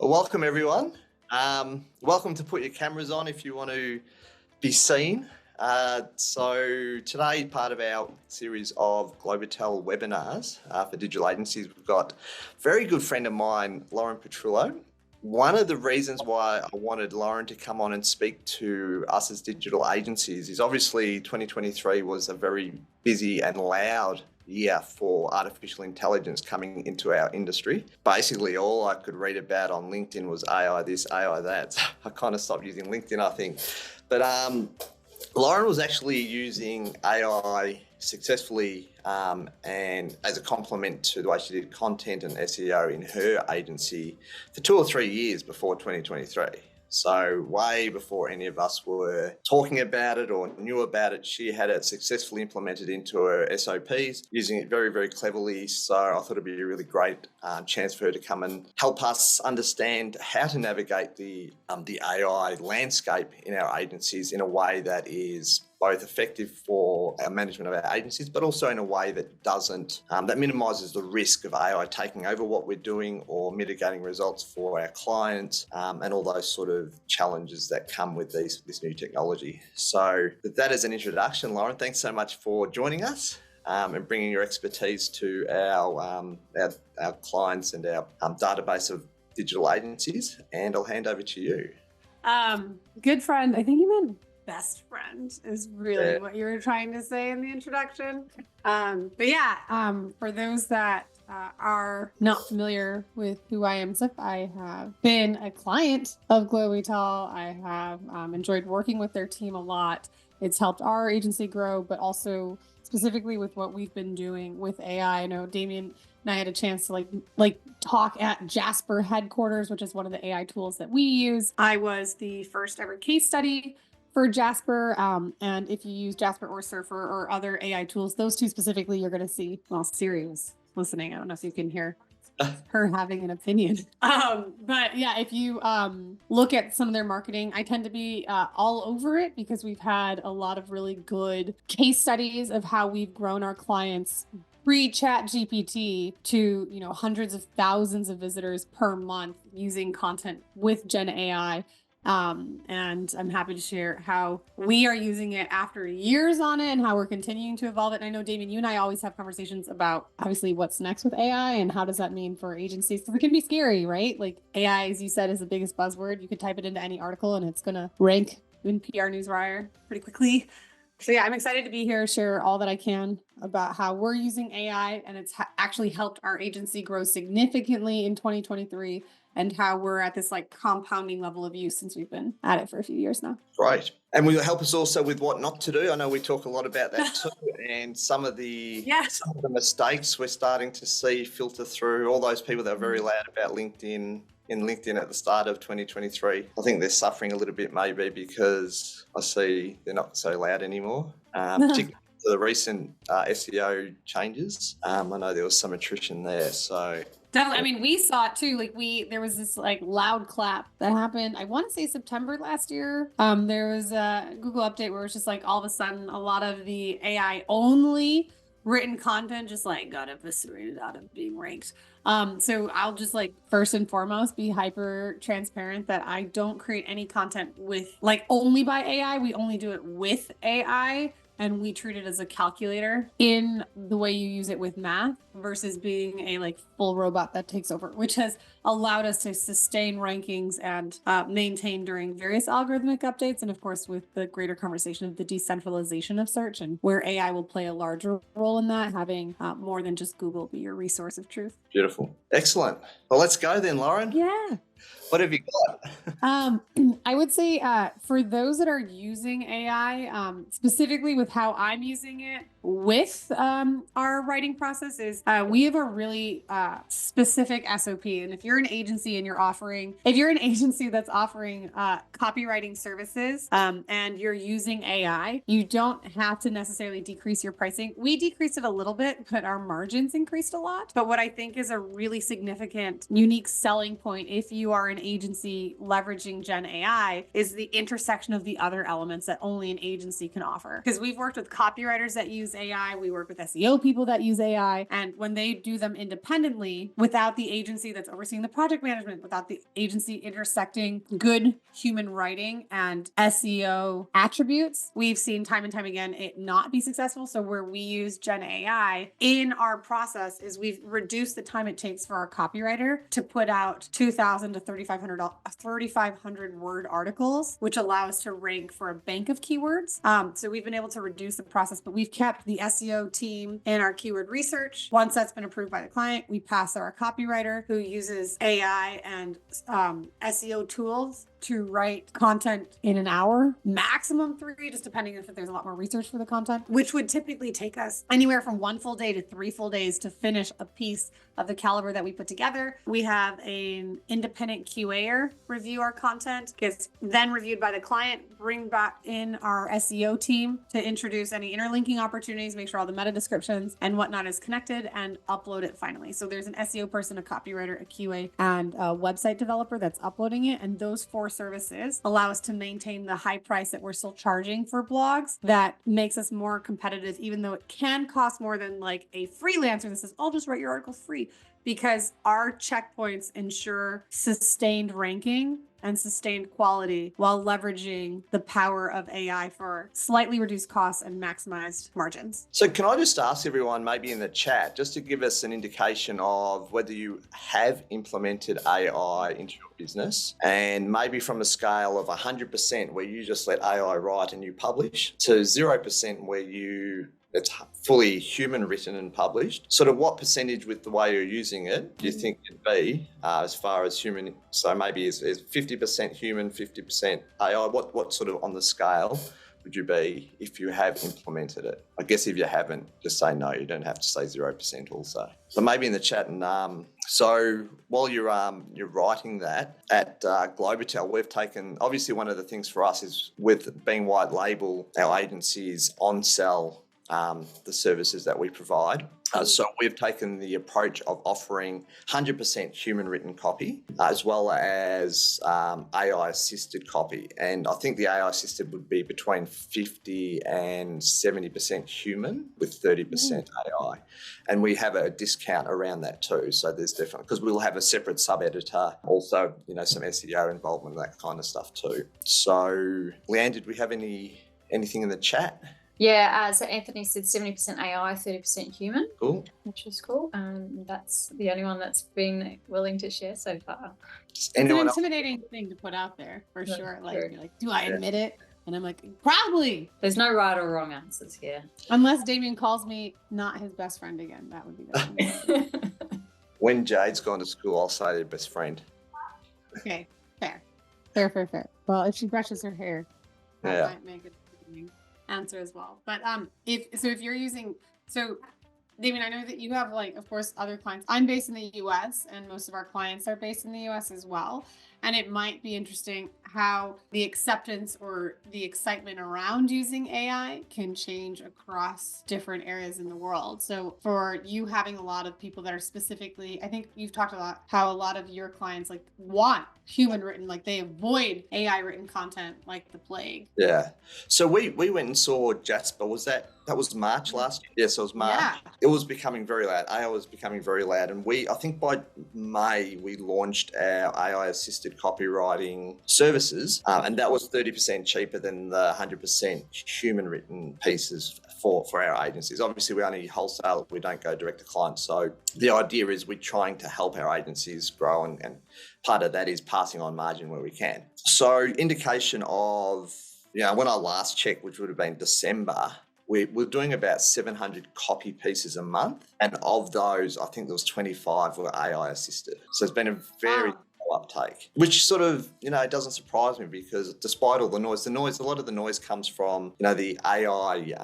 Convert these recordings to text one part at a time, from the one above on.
Well, welcome everyone. Welcome to put your cameras on if you want to be seen. So today, part of our series of Globital webinars for digital agencies, we've got a very good friend of mine, Lauren Petrullo. One of the reasons why I wanted Lauren to come on and speak to us as digital agencies is obviously 2023 was a very busy and loud year for artificial intelligence coming into our industry. Basically, all I could read about on LinkedIn was AI this, AI that. I kind of stopped using LinkedIn, I think. But Lauren was actually using AI successfully and as a complement to the way she did content and SEO in her agency for 2 or 3 years before 2023. So way before any of us were talking about it or knew about it, she had it successfully implemented into her SOPs, using it very, very cleverly. So I thought it'd be a really great chance for her to come and help us understand how to navigate the AI landscape in our agencies in a way that is both effective for our management of our agencies, but also in a way that doesn't, that minimises the risk of AI taking over what we're doing or mitigating results for our clients and all those sort of challenges that come with this new technology. So with that as an introduction, Lauren, thanks so much for joining us and bringing your expertise to our clients and our database of digital agencies. And I'll hand over to you. Good friend. I think you meant best friend is really what you were trying to say in the introduction. For those that are not familiar with who I am, I have been a client of Globital. I have enjoyed working with their team a lot. It's helped our agency grow, but also specifically with what we've been doing with AI. I know Damian and I had a chance to like talk at Jasper headquarters, which is one of the AI tools that we use. I was the first ever case study for Jasper. And if you use Jasper or Surfer or other AI tools, those two specifically, you're going to see, well, Siri was listening. I don't know if you can hear her having an opinion. But yeah, if you look at some of their marketing, I tend to be all over it because we've had a lot of really good case studies of how we've grown our clients pre-chat GPT to, hundreds of thousands of visitors per month using content with Gen AI. And I'm happy to share how we are using it after years on it and how we're continuing to evolve it. And I know, Damian, you and I always have conversations about obviously what's next with AI and how does that mean for agencies? Because it can be scary, right? Like AI, as you said, is the biggest buzzword. You could type it into any article and it's going to rank in PR Newswire pretty quickly. So yeah, I'm excited to be here, share all that I can about how we're using AI and it's actually helped our agency grow significantly in 2023 and how we're at this like compounding level of use since we've been at it for a few years now. Great. And will you help us also with what not to do? I know we talk a lot about that too, and some of the mistakes we're starting to see filter through. All those people that are very loud about LinkedIn at the start of 2023. I think they're suffering a little bit maybe because I see they're not so loud anymore, particularly for the recent SEO changes. I know there was some attrition there, so... Definitely. I mean, we saw it too. There was this like loud clap that happened. I want to say September last year. There was a Google update where it's just like all of a sudden a lot of the AI only written content just like got eviscerated out of being ranked. So I'll just first and foremost be hyper transparent that I don't create any content with only by AI. We only do it with AI. And we treat it as a calculator in the way you use it with math versus being a full robot that takes over, which has allowed us to sustain rankings and maintain during various algorithmic updates. And of course, with the greater conversation of the decentralization of search and where AI will play a larger role in that, having more than just Google be your resource of truth. Beautiful. Excellent. Well, let's go then, Lauren. Yeah. What have you got? I would say for those that are using AI, specifically with how I'm using it with our writing process is we have a really specific SOP. And if you're an agency and if you're an agency that's offering copywriting services and you're using AI, you don't have to necessarily decrease your pricing. We decreased it a little bit, but our margins increased a lot. But what I think is a really significant, unique selling point, if you you are an agency leveraging Gen AI is the intersection of the other elements that only an agency can offer. Because we've worked with copywriters that use AI, we work with SEO people that use AI, and when they do them independently without the agency that's overseeing the project management, without the agency intersecting good human writing and SEO attributes, we've seen time and time again it not be successful. So where we use Gen AI in our process is we've reduced the time it takes for our copywriter to put out 2,000 to 3,500 word articles, which allow us to rank for a bank of keywords. So we've been able to reduce the process, but we've kept the SEO team in our keyword research. Once that's been approved by the client, we pass our copywriter who uses AI and SEO tools to write content in an hour, maximum 3, just depending if there's a lot more research for the content, which would typically take us anywhere from 1 full day to 3 full days to finish a piece of the caliber that we put together. We have an independent QAer review our content, gets then reviewed by the client, bring back in our SEO team to introduce any interlinking opportunities, make sure all the meta descriptions and whatnot is connected, and upload it finally. So there's an SEO person, a copywriter, a QA, and a website developer that's uploading it. And those 4 services allow us to maintain the high price that we're still charging for blogs. That makes us more competitive, even though it can cost more than like a freelancer that says, I'll just write your article free, because our checkpoints ensure sustained ranking and sustained quality while leveraging the power of AI for slightly reduced costs and maximized margins. So can I just ask everyone, maybe in the chat, just to give us an indication of whether you have implemented AI into your business, and maybe from a scale of 100% where you just let AI write and you publish, to 0% where it's fully human written and published. Sort of what percentage with the way you're using it do you think it'd be as far as human? So maybe is 50% human, 50% AI? What sort of on the scale would you be if you have implemented it? I guess if you haven't, just say no. You don't have to say 0% also. So maybe in the chat. And so while you're writing that at Globital, we've taken, obviously one of the things for us is with being white label, our agencies on-sell the services that we provide. So we've taken the approach of offering 100% human written copy as well as AI assisted copy. And I think the AI assisted would be between 50 and 70% human with 30% AI. And we have a discount around that too. So there's definitely, because we'll have a separate sub-editor, also, some SEO involvement, that kind of stuff too. So Leanne, did we have anything in the chat? Yeah, so Anthony said 70% AI, 30% human. Cool. Which is cool. That's the only one that's been willing to share so far. It's an intimidating thing to put out there, for sure. Like, you're like, do I admit it? And I'm like, probably. There's no right or wrong answers here. Unless Damian calls me not his best friend again. That would be the When Jade's gone to school, I'll say their best friend. Okay, fair. Well, if she brushes her hair, that might make it answer as well. But if you're using, so Damian, I know that you have, like, of course, other clients. I'm based in the US and most of our clients are based in the US as well. And it might be interesting how the acceptance or the excitement around using AI can change across different areas in the world. So for you having a lot of people that are specifically, I think you've talked a lot how a lot of your clients like want human written, like they avoid AI written content like the plague. Yeah. So we went and saw Jasper. That was March last year? Yes, it was March. Yeah. It was becoming very loud. AI was becoming very loud. And I think by May, we launched our AI assisted copywriting services. And that was 30% cheaper than the 100% human written pieces for our agencies. Obviously, we only wholesale, we don't go direct to clients. So the idea is we're trying to help our agencies grow, and part of that is passing on margin where we can. So indication of, when I last checked, which would have been December, we're doing about 700 copy pieces a month. And of those, I think there was 25 were AI assisted. So it's been a very uptake, which sort of, it doesn't surprise me, because despite all the noise, a lot of the noise comes from, the AI,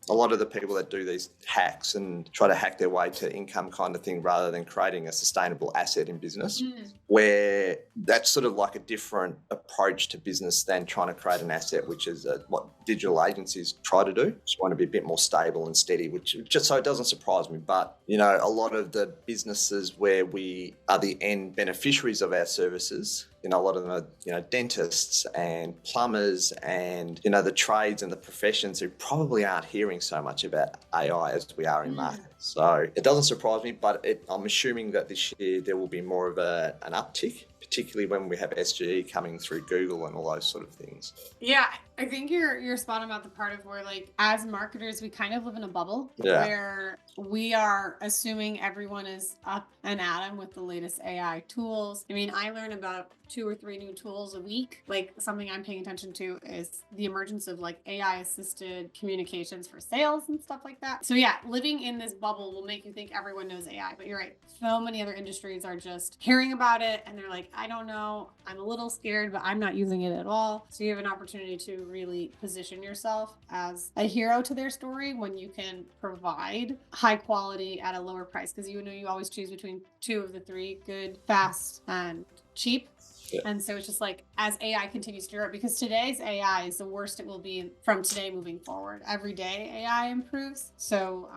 a lot of the people that do these hacks and try to hack their way to income kind of thing, rather than creating a sustainable asset in business, where that's sort of like a different approach to business than trying to create an asset, which is what digital agencies try to do. Just want to be a bit more stable and steady, which just so it doesn't surprise me. But, a lot of the businesses where we are the end beneficiaries of our services, a lot of them are, dentists and plumbers and, the trades and the professions who probably aren't hearing so much about AI as we are in market. So it doesn't surprise me, but I'm assuming that this year there will be more of an uptick, particularly when we have SGE coming through Google and all those sort of things. Yeah, I think you're spot on about the part of where, like, as marketers, we kind of live in a bubble where we are assuming everyone is up and at 'em with the latest AI tools. I mean, I learn about 2 or 3 new tools a week. Like, something I'm paying attention to is the emergence of like AI assisted communications for sales and stuff like that. So yeah, living in this bubble will make you think everyone knows AI, but you're right. So many other industries are just hearing about it and they're like, I don't know, I'm a little scared, but I'm not using it at all. So you have an opportunity to really position yourself as a hero to their story when you can provide high quality at a lower price, because you always choose between 2 of the 3: good, fast, and cheap. Yeah. And so it's just like, as AI continues to grow, because today's AI is the worst it will be from today moving forward. Every day AI improves. So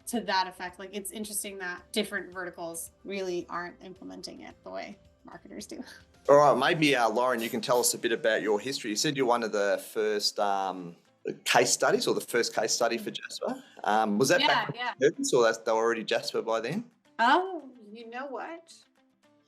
to that effect, like, it's interesting that different verticals really aren't implementing it the way marketers do. All right, maybe Lauren, you can tell us a bit about your history. You said you're one of the first case studies, or the first case study for Jasper. Was that back when or they were already Jasper by then? Oh, you know what?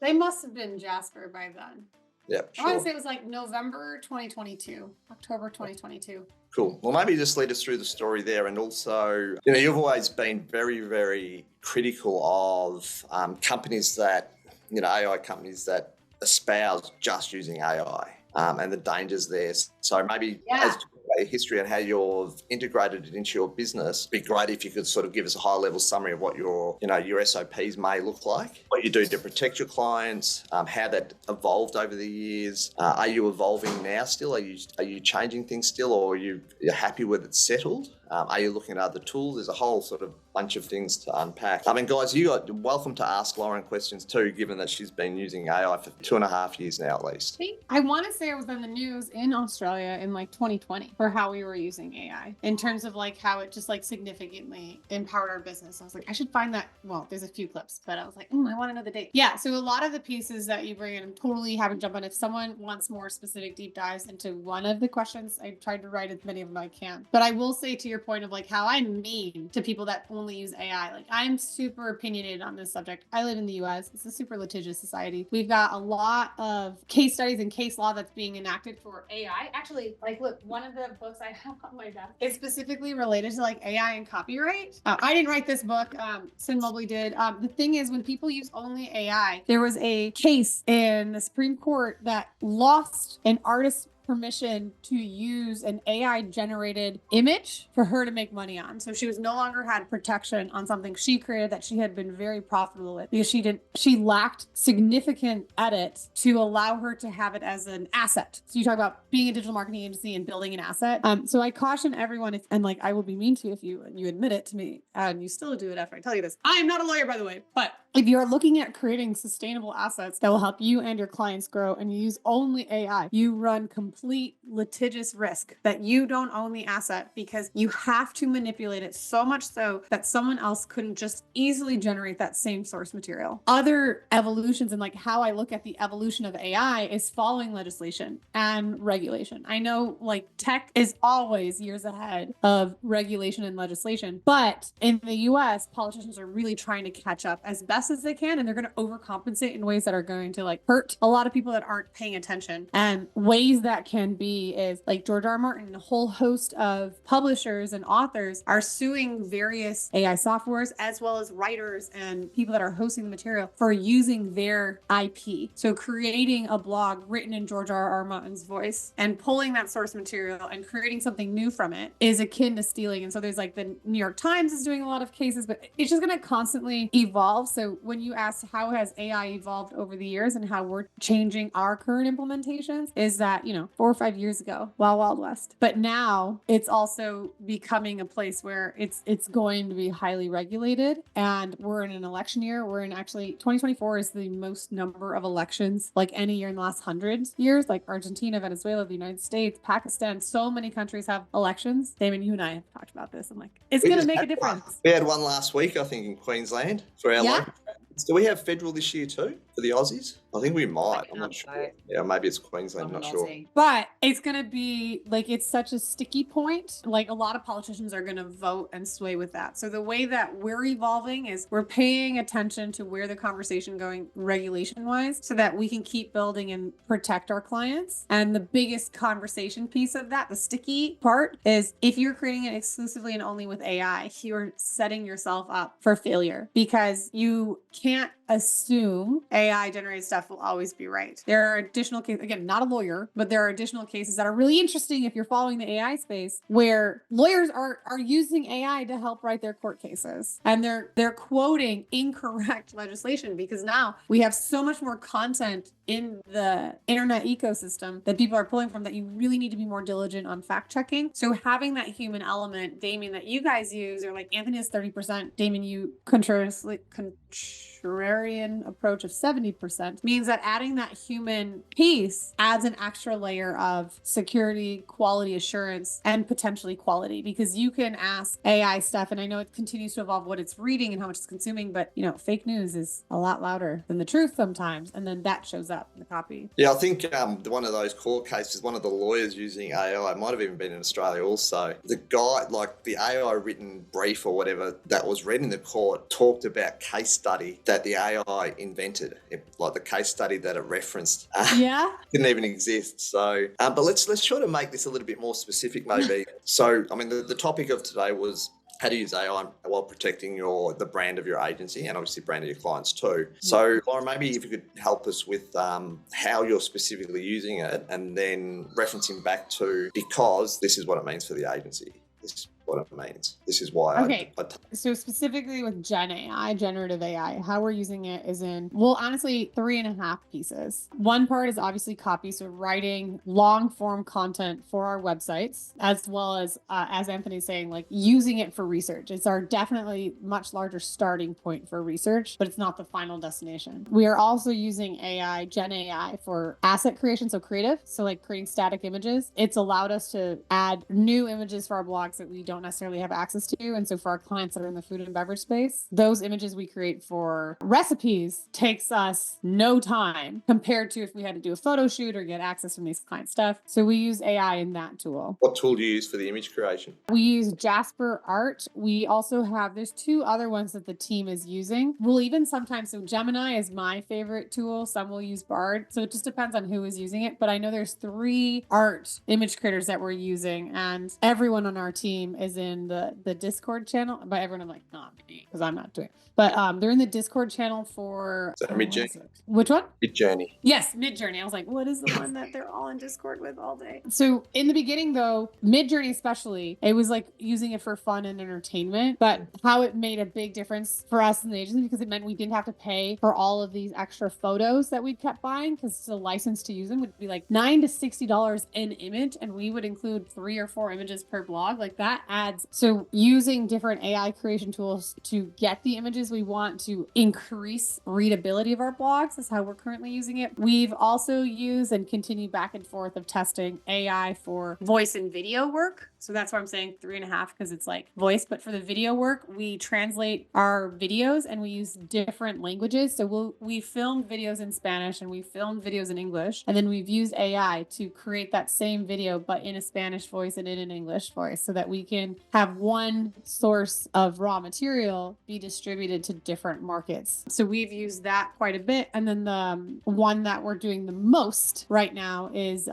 They must have been Jasper by then. Yeah, sure. I want to say it was like November 2022, October 2022. Cool. Well, maybe just lead us through the story there. And also, you've always been very, very critical of companies that, AI companies that espouse just using AI and the dangers there. So maybe as a history and how you've integrated it into your business, it'd be great if you could sort of give us a high level summary of what your SOPs may look like, what you do to protect your clients, how that evolved over the years. Are you evolving now still? Are you changing things still, or you're happy with it settled? Are you looking at other tools? There's a whole sort of bunch of things to unpack. I mean, guys, you're welcome to ask Lauren questions too, given that she's been using AI for 2.5 years now at least. I want to say I was in the news in Australia in like 2020 for how we were using AI in terms of like how it just like significantly empowered our business. I was like, I should find that. Well, there's a few clips, but I was like, I want to know the date. Yeah. So a lot of the pieces that you bring in, I'm totally happy to jump on. If someone wants more specific deep dives into one of the questions, I tried to write as many of them as I can. But I will say, to your point of like how I'm mean to people that only use AI, like, I'm super opinionated on this subject. I live in the US. It's a super litigious society. We've got a lot of case studies and case law that's being enacted for AI. Actually, like, look, one of the books I have on my desk is specifically related to like AI and copyright. I didn't write this book. Sin Mobley did. The thing is, when people use only AI, there was a case in the Supreme Court that lost an artist's permission to use an AI generated image for her to make money on. So she was no longer had protection on something she created that she had been very profitable with, because she lacked significant edits to allow her to have it as an asset. So you talk about being a digital marketing agency and building an asset. So I caution everyone, and like, I will be mean to you if you admit it to me, and you still do it after I tell you this. I am not a lawyer, by the way, but if you're looking at creating sustainable assets that will help you and your clients grow, and you use only AI, you run complete litigious risk that you don't own the asset, because you have to manipulate it so much so that someone else couldn't just easily generate that same source material. Other evolutions, and like how I look at the evolution of AI, is following legislation and regulation. I know like tech is always years ahead of regulation and legislation, but in the US, politicians are really trying to catch up as best as they can, and they're going to overcompensate in ways that are going to like hurt a lot of people that aren't paying attention. And ways that can be is like George R. Martin and a whole host of publishers and authors are suing various AI softwares, as well as writers and people that are hosting the material, for using their IP. So creating a blog written in George R. Martin's voice and pulling that source material and creating something new from it is akin to stealing. And so there's like the New York Times is doing a lot of cases, but it's just going to constantly evolve. So when you ask how has AI evolved over the years and how we're changing our current implementations, is that, 4 or 5 years ago, Wild West. But now it's also becoming a place where it's going to be highly regulated, and we're in an election year. We're in, actually, 2024 is the most number of elections like any year in the last 100 years, like Argentina, Venezuela, the United States, Pakistan. So many countries have elections. Damon, you and I have talked about this. I'm like, it's going to make a difference. We had one last week, I think, in Queensland for our Do we have federal this year too for the Aussies? I think we might. I'm not can't sure. vote. Yeah, maybe it's Queensland. I'm Not not an sure. Aussie. But it's going to be like, it's such a sticky point. Like a lot of politicians are going to vote and sway with that. So the way that we're evolving is we're paying attention to where the conversation going regulation wise so that we can keep building and protect our clients. And the biggest conversation piece of that, the sticky part, is if you're creating it exclusively and only with AI, you're setting yourself up for failure because you can't assume AI generated stuff will always be right. There are additional cases, again, not a lawyer, but there are additional cases that are really interesting if you're following the AI space where lawyers are using AI to help write their court cases. And they're quoting incorrect legislation because now we have so much more content in the internet ecosystem that people are pulling from that you really need to be more diligent on fact checking. So having that human element, Damian, that you guys use, or like Anthony is 30%, Damian, you contrarian approach of 70%, means that adding that human piece adds an extra layer of security, quality assurance, and potentially quality because you can ask AI stuff. And I know it continues to evolve what it's reading and how much it's consuming, but fake news is a lot louder than the truth sometimes. And then that shows up in the copy. Yeah, I think one of those court cases, one of the lawyers using AI, might have even been in Australia also. The guy, like the AI written brief or whatever that was read in the court, talked about case study that the AI invented, like the case study that it referenced. Yeah. Didn't even exist. So, but let's try to make this a little bit more specific, maybe. So, I mean, the topic of today was how to use AI while protecting the brand of your agency and obviously brand of your clients too. So, Lauren, maybe if you could help us with how you're specifically using it and then referencing back to because this is what it means for the agency. This is what it means. This is why So specifically with Gen AI, generative AI, how we're using it is in, well, honestly, 3.5 pieces. One part is obviously copy. So writing long form content for our websites, as well as Anthony's saying, like using it for research. It's our definitely much larger starting point for research, but it's not the final destination. We are also using AI, Gen AI for asset creation. So creative. So like creating static images. It's allowed us to add new images for our blogs that we don't necessarily have access to. And so for our clients that are in the food and beverage space, those images we create for recipes takes us no time compared to if we had to do a photo shoot or get access from these client stuff. So we use AI in that tool. What tool do you use for the image creation? We use Jasper Art. We also have, there's 2 other ones that the team is using. We'll even sometimes, so Gemini is my favorite tool. Some will use Bard. So it just depends on who is using it. But I know there's 3 art image creators that we're using and everyone on our team is in the Discord channel. By everyone, I'm like, not me, because I'm not doing it. But they're in the Discord channel for Midjourney. Which one? Midjourney. Yes, Midjourney. I was like, what is the one that they're all in Discord with all day? So in the beginning, though, Midjourney especially, it was like using it for fun and entertainment. But how it made a big difference for us in the agency because it meant we didn't have to pay for all of these extra photos that we kept buying because the license to use them would be like $9 to $60 an image, and we would include 3 or 4 images per blog. Like that adds. So using different AI creation tools to get the images we want to increase readability of our blogs is how we're currently using it. We've also used and continue back and forth of testing AI for voice and video work. So that's why I'm saying 3.5 because it's like voice, but for the video work, we translate our videos and we use different languages. So we filmed videos in Spanish and we filmed videos in English, and then we've used AI to create that same video, but in a Spanish voice and in an English voice so that we can have one source of raw material be distributed to different markets. So we've used that quite a bit. And then the one that we're doing the most right now is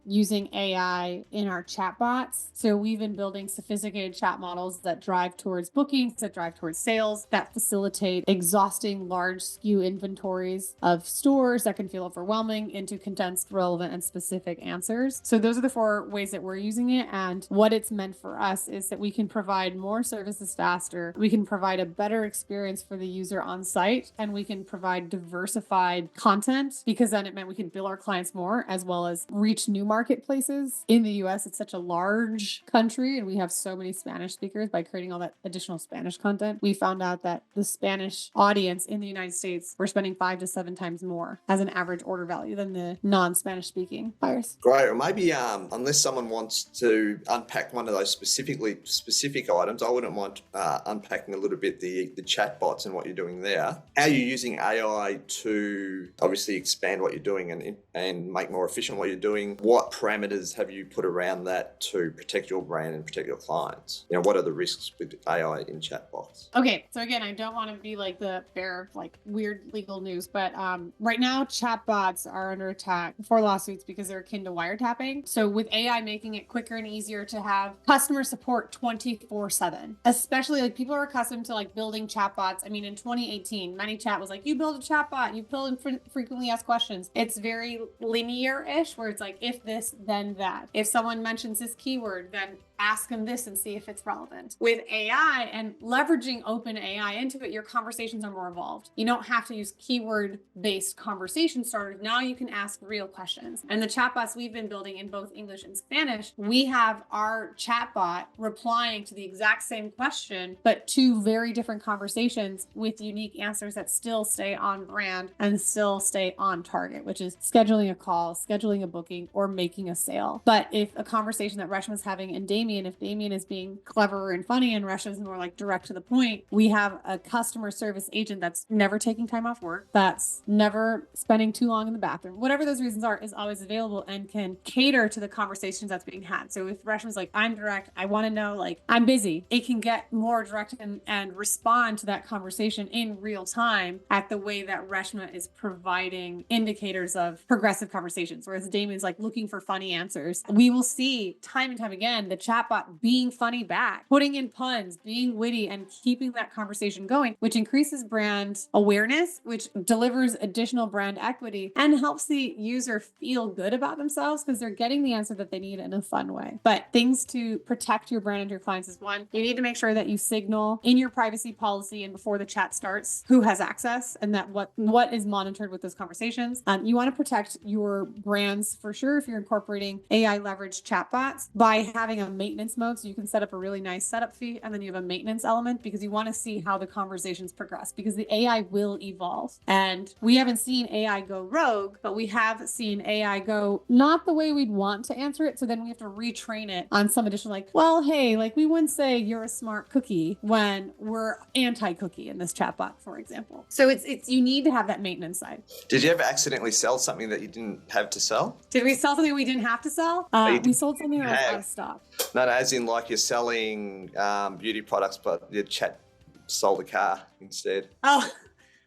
using AI in our chatbots. So we've been building sophisticated chat models that drive towards bookings, that drive towards sales, that facilitate exhausting large SKU inventories of stores that can feel overwhelming into condensed, relevant, and specific answers. So those are the 4 ways that we're using it. And what it's meant for us is that we can provide more services faster. We can provide a better experience for the user on site, and we can provide diversified content because then it meant we could bill our clients more as well as reach new marketplaces. In the US, it's such a large country and we have so many Spanish speakers, by creating all that additional Spanish content, we found out that the Spanish audience in the United States were spending 5 to 7 times more as an average order value than the non-Spanish speaking buyers. Great. Or maybe unless someone wants to unpack one of those specific items, I wouldn't mind unpacking a little bit the chatbots and what you're doing there. How are you using AI to obviously expand what you're doing and make more efficient what you're doing? What parameters have you put around that to protect your brand and protect your clients? You know, what are the risks with AI in chatbots? Okay, so again, I don't want to be like the bearer of like weird legal news, but right now chatbots are under attack for lawsuits because they're akin to wiretapping. So with AI making it quicker and easier to have customer support 24/7, especially like people are accustomed to like building chatbots. I mean, in 2018, ManyChat was like, you build a chatbot, you build frequently asked questions. It's very linear-ish where it's like, if this, then that. If someone mentions this keyword, then ask them this and see if it's relevant. With AI and leveraging open AI into it, your conversations are more evolved. You don't have to use keyword-based conversation starters. Now you can ask real questions. And the chatbots we've been building in both English and Spanish, we have our chatbot replying to the exact same question, but 2 very different conversations with unique answers that still stay on brand and still stay on target, which is scheduling a call, scheduling a booking, or making a sale. But if a conversation that Reshma's having and Damian, if Damian is being clever and funny and Reshma's more like direct to the point, we have a customer service agent that's never taking time off work, that's never spending too long in the bathroom, whatever those reasons are, is always available and can cater to the conversations that's being had. So if Reshma's like, I'm direct, I want to know, like, I'm busy, it can get more direct and respond to that conversation in real time at the way that Reshma is providing indicators of progressive conversations. Whereas Damian's like looking for funny answers. We will see time and time again the chatbot being funny back, putting in puns, being witty, and keeping that conversation going, which increases brand awareness, which delivers additional brand equity and helps the user feel good about themselves because they're getting the answer that they need in a fun way. But things to protect your brand and your clients is one, you need to make sure that you signal in your privacy policy and before the chat starts who has access and that what is monitored with those conversations. You want to protect your brands for sure if you're incorporating AI leveraged chatbots by having a maintenance mode. So you can set up a really nice setup fee and then you have a maintenance element because you want to see how the conversations progress because the AI will evolve. And we haven't seen AI go rogue, but we have seen AI go not the way we'd want to answer it. So then we have to retrain it on some additional like, well, hey, like we wouldn't say you're a smart cookie when we're anti-cookie in this chatbot, for example. So it's you need to have that maintenance side. Did you ever accidentally sell something that you didn't have to sell? Did we sell something we didn't have to sell? We sold something that was out of stock. No, as in like you're selling beauty products, but your chat sold a car instead. Oh,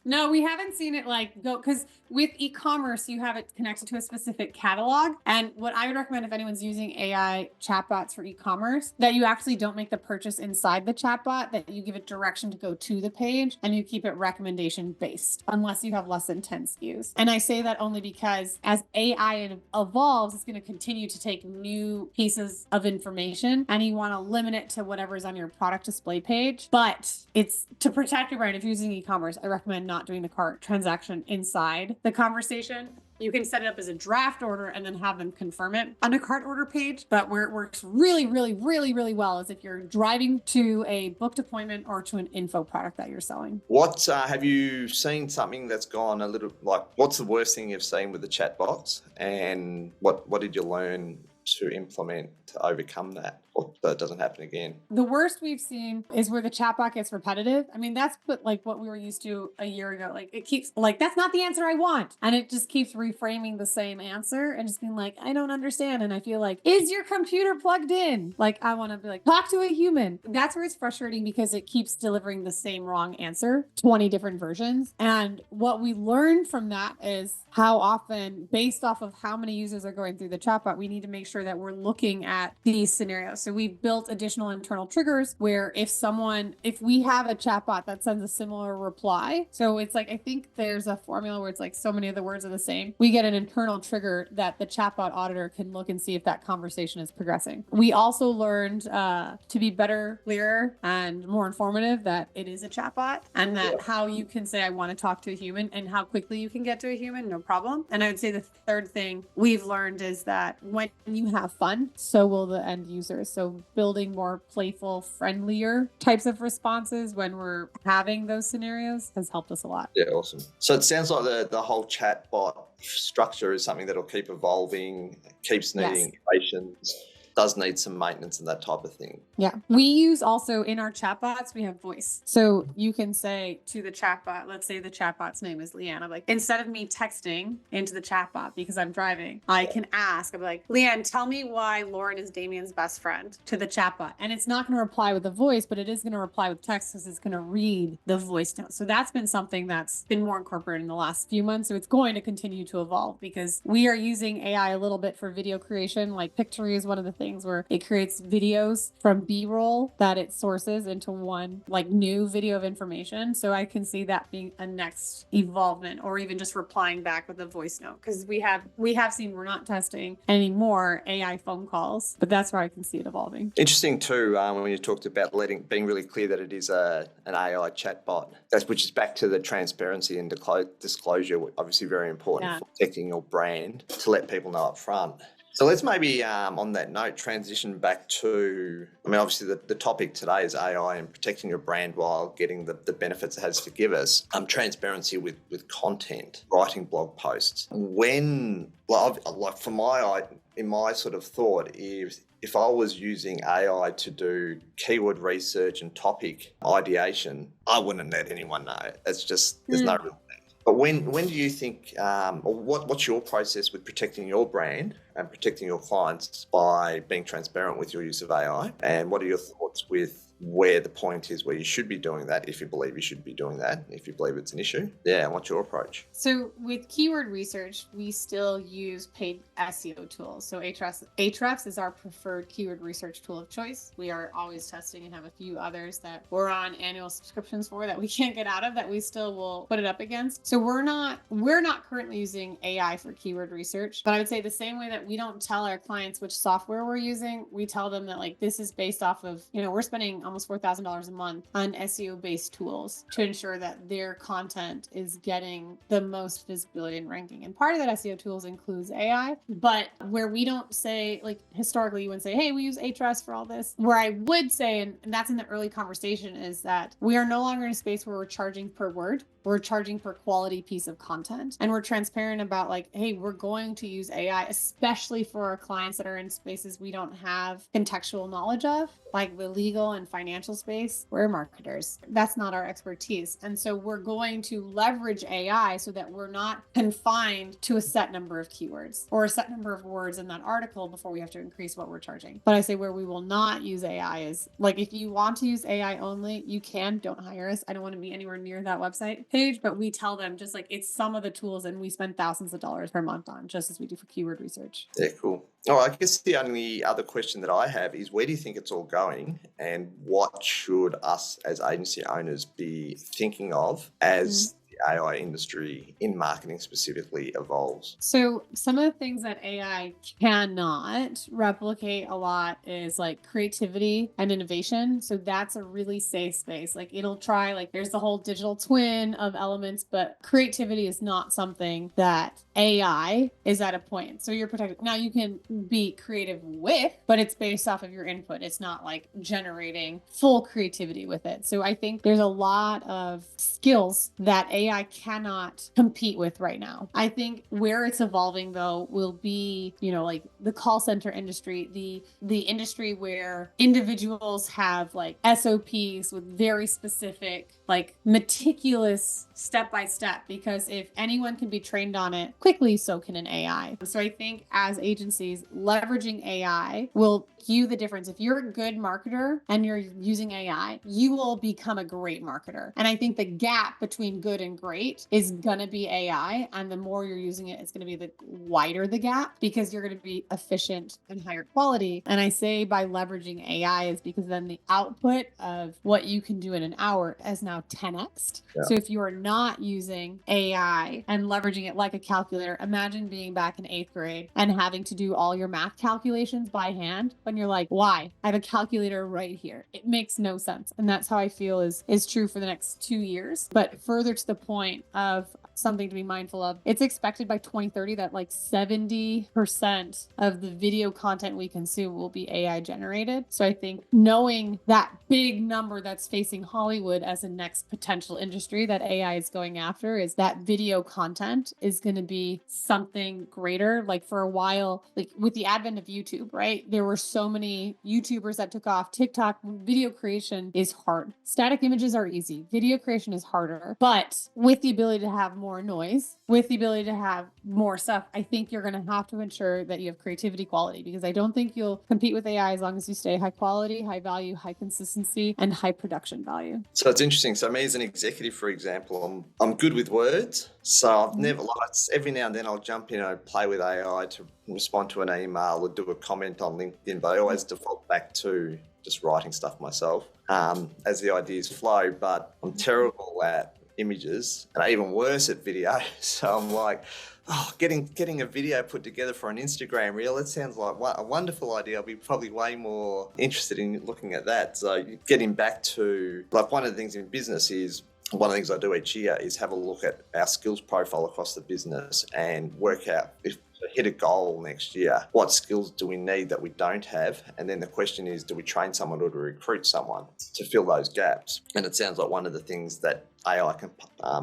no, we haven't seen it like go because with e-commerce, you have it connected to a specific catalog. And what I would recommend if anyone's using AI chatbots for e-commerce, that you actually don't make the purchase inside the chatbot, that you give it direction to go to the page and you keep it recommendation based, unless you have less than 10 SKUs. And I say that only because as AI evolves, it's going to continue to take new pieces of information and you want to limit it to whatever's on your product display page. But it's to protect your brand. If you're using e-commerce, I recommend not doing the cart transaction inside the conversation. You can set it up as a draft order and then have them confirm it on a cart order page. But where it works really, really, really, really well is if you're driving to a booked appointment or to an info product that you're selling. What have you seen something that's gone a little like, what's the worst thing you've seen with the chatbots and what did you learn to implement to overcome that or so it doesn't happen again? The worst we've seen is where the chatbot gets repetitive. I mean, that's what we were used to a year ago. Like it keeps like, that's not the answer I want. And it just keeps reframing the same answer and just being like, I don't understand. And I feel like, is your computer plugged in? Like, I want to be like, talk to a human. That's where it's frustrating because it keeps delivering the same wrong answer, 20 different versions. And what we learned from that is how often, based off of how many users are going through the chatbot, we need to make sure that we're looking at these scenarios. So we built additional internal triggers where if we have a chatbot that sends a similar reply, so it's like, I think there's a formula where it's like so many of the words are the same. We get an internal trigger that the chatbot auditor can look and see if that conversation is progressing. We also learned to be better, clearer, and more informative that it is a chatbot and that how you can say, I want to talk to a human and how quickly you can get to a human, no problem. And I would say the third thing we've learned is that when you have fun, so will the end users. So building more playful, friendlier types of responses when we're having those scenarios has helped us a lot. Yeah, awesome. So it sounds like the whole chatbot structure is something that'll keep evolving, keeps needing iterations, does need some maintenance and that type of thing. Yeah. We use also in our chatbots, we have voice. So you can say to the chatbot, let's say the chatbot's name is Leanne. I'm like, instead of me texting into the chatbot because I'm driving, I can ask, I'm like, Leanne, tell me why Lauren is Damian's best friend to the chatbot. And it's not going to reply with a voice, but it is going to reply with text because it's going to read the voice note. So that's been something that's been more incorporated in the last few months. So it's going to continue to evolve because we are using AI a little bit for video creation. Like Pictory is one of the things where it creates videos from B-roll that it sources into one like new video of information. So I can see that being a next evolvement, or even just replying back with a voice note, because we have seen, we're not testing anymore AI phone calls, but that's where I can see it evolving. Interesting too, when you talked about being really clear that it is an AI chatbot, which is back to the transparency and disclosure, obviously very important for protecting your brand, to let people know up front. So let's maybe, on that note, transition back to, obviously the topic today is AI and protecting your brand while getting the benefits it has to give us. Transparency with content, writing blog posts. In my sort of thought, if I was using AI to do keyword research and topic ideation, I wouldn't let anyone know. It's just, there's no real thing. But when do you think, or what's your process with protecting your brand and protecting your clients by being transparent with your use of AI? And what are your thoughts with where the point is where you should be doing that, if you believe you should be doing that, if you believe it's an issue? Yeah, and what's your approach? So with keyword research, we still use paid SEO tools. So Ahrefs is our preferred keyword research tool of choice. We are always testing and have a few others that we're on annual subscriptions for that we can't get out of, that we still will put it up against. So we're not currently using AI for keyword research, but I would say the same way that we don't tell our clients which software we're using, we tell them that like this is based off of, we're spending almost $4,000 a month on SEO based tools to ensure that their content is getting the most visibility and ranking. And part of that SEO tools includes AI, but where we don't say, like historically you wouldn't say, hey, we use Ahrefs for all this. Where I would say, and that's in the early conversation, is that we are no longer in a space where we're charging per word. We're charging per quality piece of content. And we're transparent about like, hey, we're going to use AI, especially for our clients that are in spaces we don't have contextual knowledge of, like the legal and financial space. We're marketers. That's not our expertise. And so we're going to leverage AI so that we're not confined to a set number of keywords or a set number of words in that article before we have to increase what we're charging. But I say where we will not use AI is like, if you want to use AI only, you can, don't hire us. I don't want to be anywhere near that website page, but we tell them just like it's some of the tools and we spend thousands of dollars per month on, just as we do for keyword research. Yeah, cool. Oh, I guess the only other question that I have is, where do you think it's all going, and what should us as agency owners be thinking of as the AI industry in marketing specifically evolves? So some of the things that AI cannot replicate a lot is like creativity and innovation. So that's a really safe space. Like it'll try, like there's the whole digital twin of elements, but creativity is not something that AI is at a point. So you're protected. Now you can be creative with, but it's based off of your input. It's not like generating full creativity with it. So I think there's a lot of skills that AI cannot compete with right now. I think where it's evolving though will be, like the call center industry, the industry where individuals have like SOPs with very specific, like meticulous step-by-step, because if anyone can be trained on it quickly, so can an AI. So I think as agencies, leveraging AI will cue the difference. If you're a good marketer and you're using AI, you will become a great marketer. And I think the gap between good and great is going to be AI. And the more you're using it, it's going to be the wider the gap, because you're going to be efficient and higher quality. And I say by leveraging AI is because then the output of what you can do in an hour has now now 10x. Yeah. So if you are not using AI and leveraging it like a calculator, imagine being back in 8th grade and having to do all your math calculations by hand when you're like, why? I have a calculator right here. It makes no sense. And that's how I feel is true for the next 2 years. But further to the point of something to be mindful of, it's expected by 2030 that like 70% of the video content we consume will be AI generated. So I think knowing that big number that's facing Hollywood as a next potential industry that AI is going after is that video content is going to be something greater. Like for a while, like with the advent of YouTube, right? There were so many YouTubers that took off. TikTok video creation is hard. Static images are easy. Video creation is harder. But with the ability to have more noise, with the ability to have more stuff, I think you're going to have to ensure that you have creativity quality, because I don't think you'll compete with AI as long as you stay high quality, high value, high consistency, and high production value. So it's interesting. So me as an executive, for example, I'm good with words. So I've never, like, every now and then I'll jump in and play with AI to respond to an email or do a comment on LinkedIn, but I always default back to just writing stuff myself as the ideas flow. But I'm terrible at images and even worse at video. So I'm like, getting a video put together for an Instagram reel, it sounds like a wonderful idea. I'll be probably way more interested in looking at that. So getting back to, like, one of the things in business is, one of the things I do each year is have a look at our skills profile across the business and work out, if to hit a goal next year, what skills do we need that we don't have? And then the question is, do we train someone or do we recruit someone to fill those gaps? And it sounds like one of the things that AI can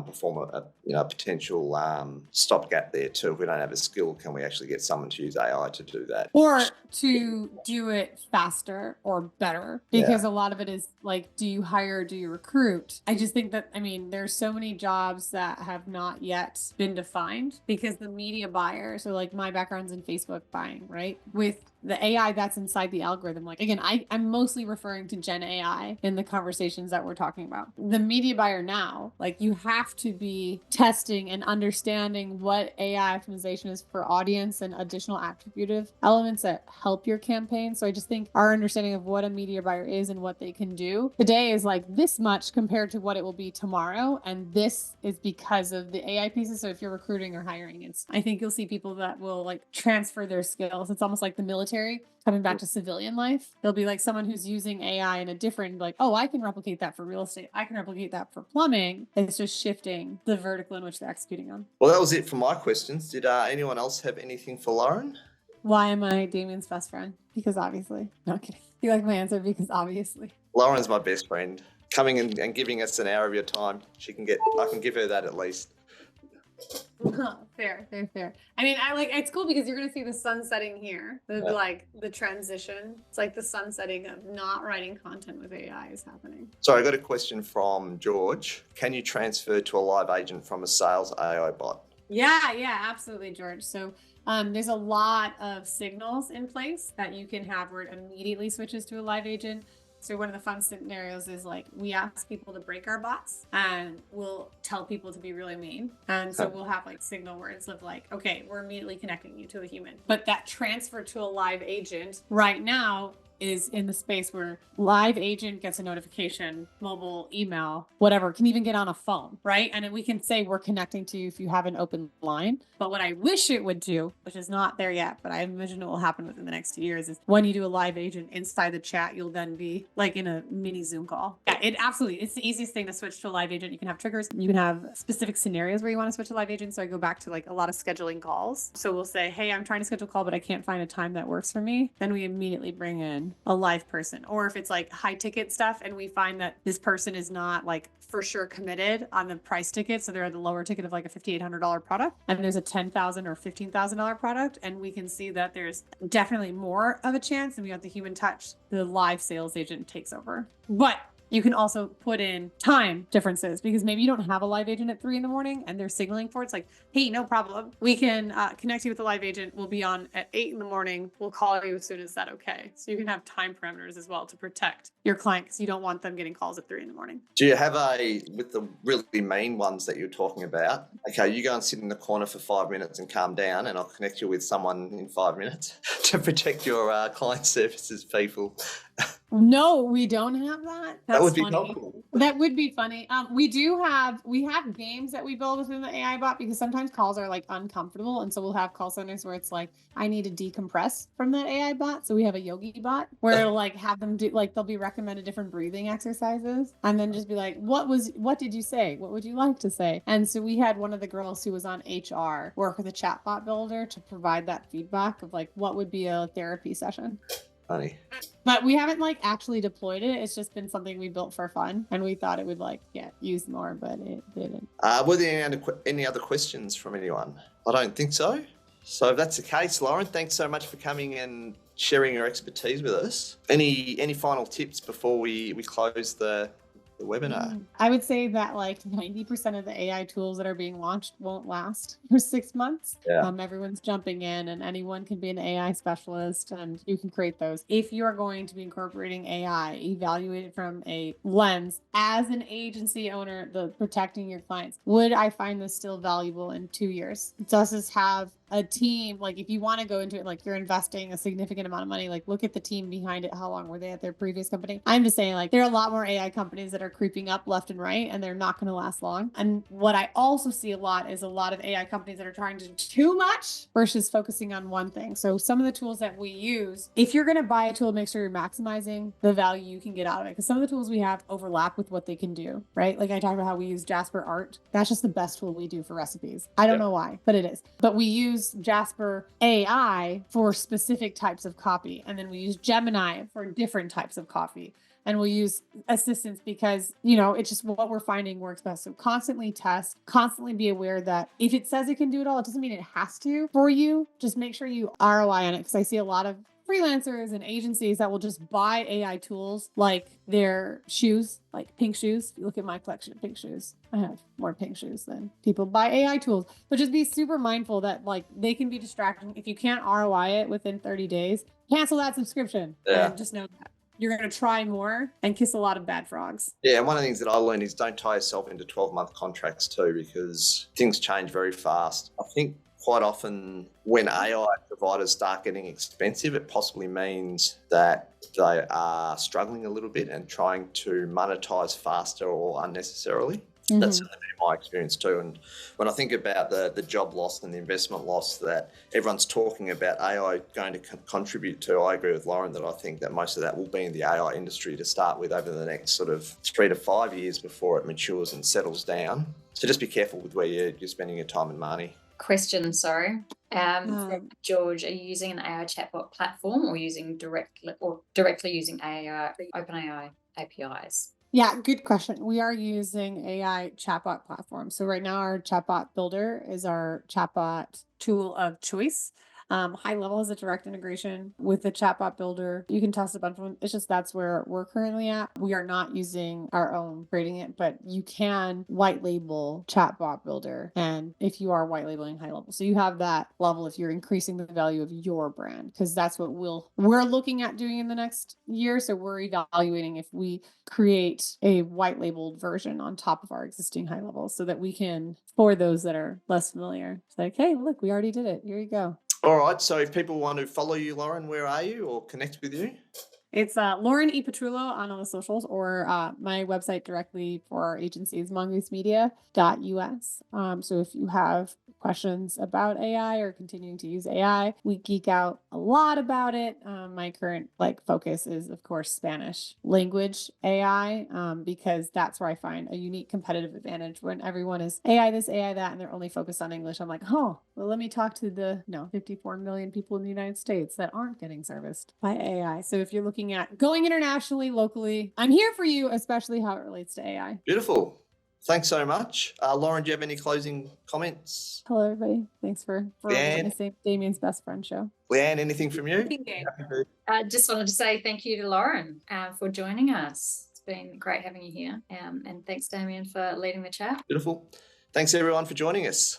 perform a potential stopgap there too. If we don't have a skill, can we actually get someone to use AI to do that? Or to do it faster or better? Because a lot of it is like, do you hire, do you recruit? I just think that, there's so many jobs that have not yet been defined because the media buyer, so like my background's in Facebook buying, right? With the AI that's inside the algorithm. Like, again, I'm mostly referring to Gen AI in the conversations that we're talking about. The media buyer now, like, you have to be testing and understanding what AI optimization is for audience and additional attributive elements that help your campaign. So I just think our understanding of what a media buyer is and what they can do today is like this much compared to what it will be tomorrow. And this is because of the AI pieces. So if you're recruiting or hiring, I think you'll see people that will like transfer their skills. It's almost like the military coming back to civilian life. There'll be like someone who's using AI in a different, like, oh, I can replicate that for real estate. I can replicate that for plumbing. It's just shifting the vertical in which they're executing on. Well, that was it for my questions. Did anyone else have anything for Lauren? Why am I Damian's best friend? Because obviously. No, kidding. You like my answer? Because obviously. Lauren's my best friend. Coming in and giving us an hour of your time. I can give her that at least. Fair. It's cool because you're going to see the sun setting here. Like the transition. It's like the sun setting of not writing content with AI is happening. So I got a question from George. Can you transfer to a live agent from a sales AI bot? Yeah, absolutely, George. So there's a lot of signals in place that you can have where it immediately switches to a live agent. So one of the fun scenarios is like, we ask people to break our bots and we'll tell people to be really mean. And so we'll have like signal words of like, okay, we're immediately connecting you to a human. But that transfer to a live agent right now is in the space where live agent gets a notification, mobile, email, whatever, can even get on a phone, right? And then we can say we're connecting to you if you have an open line. But what I wish it would do, which is not there yet, but I envision it will happen within the next 2 years, is when you do a live agent inside the chat, you'll then be like in a mini Zoom call. Yeah, it's the easiest thing to switch to a live agent. You can have triggers. You can have specific scenarios where you want to switch to live agent. So I go back to like a lot of scheduling calls. So we'll say, hey, I'm trying to schedule a call, but I can't find a time that works for me. Then we immediately bring in a live person. Or if it's like high ticket stuff and we find that this person is not like for sure committed on the price ticket, so they're at the lower ticket of like a $5,800 product, and there's a $10,000 or $15,000 product, and we can see that there's definitely more of a chance and we got the human touch, the live sales agent takes over. But you can also put in time differences because maybe you don't have a live agent at 3 a.m. and they're signaling for it. It's like, hey, no problem. We can connect you with a live agent. We'll be on at 8 a.m. We'll call you as soon as that's okay. So you can have time parameters as well to protect your client because you don't want them getting calls at 3 a.m. Do you have with the really mean ones that you're talking about, okay, you go and sit in the corner for 5 minutes and calm down and I'll connect you with someone in 5 minutes to protect your client services people No, we don't have that. That's That would be funny. helpful. That would be funny. We have games that we build within the AI bot because sometimes calls are like uncomfortable. And so we'll have call centers where it's like, I need to decompress from that AI bot. So we have a yogi bot where it'll like have them do like they'll be recommended different breathing exercises and then just be like, what did you say? What would you like to say? And so we had one of the girls who was on HR work with a chatbot builder to provide that feedback of like what would be a therapy session. Funny. But we haven't like actually deployed it. It's just been something we built for fun, and we thought it would like get used more, but it didn't. Were there any other questions from anyone? I don't think so. So if that's the case, Lauren, thanks so much for coming and sharing your expertise with us. Any final tips before we close the webinar? I would say that like 90% of the AI tools that are being launched won't last for 6 months. Yeah. Everyone's jumping in and anyone can be an AI specialist and you can create those. If you are going to be incorporating AI, evaluate it from a lens as an agency owner, protecting your clients. Would I find this still valuable in 2 years? Does this have a team? Like if you want to go into it, like you're investing a significant amount of money, like look at the team behind it. How long were they at their previous company? I'm just saying like there are a lot more AI companies that are creeping up left and right and they're not going to last long. And what I also see a lot is a lot of AI companies that are trying to do too much versus focusing on one thing. So some of the tools that we use, if you're going to buy a tool, make sure you're maximizing the value you can get out of it. Because some of the tools we have overlap with what they can do, right? Like I talked about how we use Jasper Art. That's just the best tool we do for recipes. I don't know why, but it is. But we use Jasper AI for specific types of copy. And then we use Gemini for different types of copy. And we'll use assistants because, it's just what we're finding works best. So constantly test, constantly be aware that if it says it can do it all, it doesn't mean it has to for you. Just make sure you ROI on it. Because I see a lot of freelancers and agencies that will just buy AI tools like their shoes, like pink shoes. If you look at my collection of pink shoes, I have more pink shoes than people buy AI tools. But just be super mindful that like they can be distracting. If you can't ROI it within 30 days, cancel that subscription. Yeah. And just know that you're going to try more and kiss a lot of bad frogs. Yeah, and one of the things that I learned is don't tie yourself into 12-month contracts too, because things change very fast. I think quite often when AI providers start getting expensive, it possibly means that they are struggling a little bit and trying to monetize faster or unnecessarily. That's certainly been my experience too. And when I think about the job loss and the investment loss that everyone's talking about AI going to contribute to, I agree with Lauren that I think that most of that will be in the AI industry to start with over the next sort of 3 to 5 years before it matures and settles down. So just be careful with where you're spending your time and money. Question, sorry. From George, are you using an AI chatbot platform or directly using OpenAI APIs? Yeah, good question. We are using AI chatbot platform. So right now our chatbot builder is our chatbot tool of choice. High level is a direct integration with the chatbot builder. You can test a bunch of them. It's just that's where we're currently at. We are not using our own creating it, but you can white label chatbot builder. And if you are white labeling high level, so you have that level if you're increasing the value of your brand, because that's what we're looking at doing in the next year. So we're evaluating if we create a white labeled version on top of our existing high level so that we can, for those that are less familiar, it's like, hey, look, we already did it. Here you go. All right. So if people want to follow you, Lauren, where are you or connect with you? It's Lauren Petrullo on all the socials, or my website directly for our agency is mongoosemedia.us. So if you have questions about AI or continuing to use AI, we geek out a lot about it. My current focus is, of course, Spanish language AI, because that's where I find a unique competitive advantage when everyone is AI this, AI that, and they're only focused on English. I'm like, well, let me talk to the 54 million people in the United States that aren't getting serviced by AI. So if you're looking at going internationally, locally, I'm here for you, especially how it relates to AI. Beautiful. Thanks so much. Lauren, do you have any closing comments? Hello, everybody. Thanks for witnessing Damian's best friend show. Leanne, anything from you? I just wanted to say thank you to Lauren for joining us. It's been great having you here. And thanks, Damian, for leading the chat. Beautiful. Thanks, everyone, for joining us.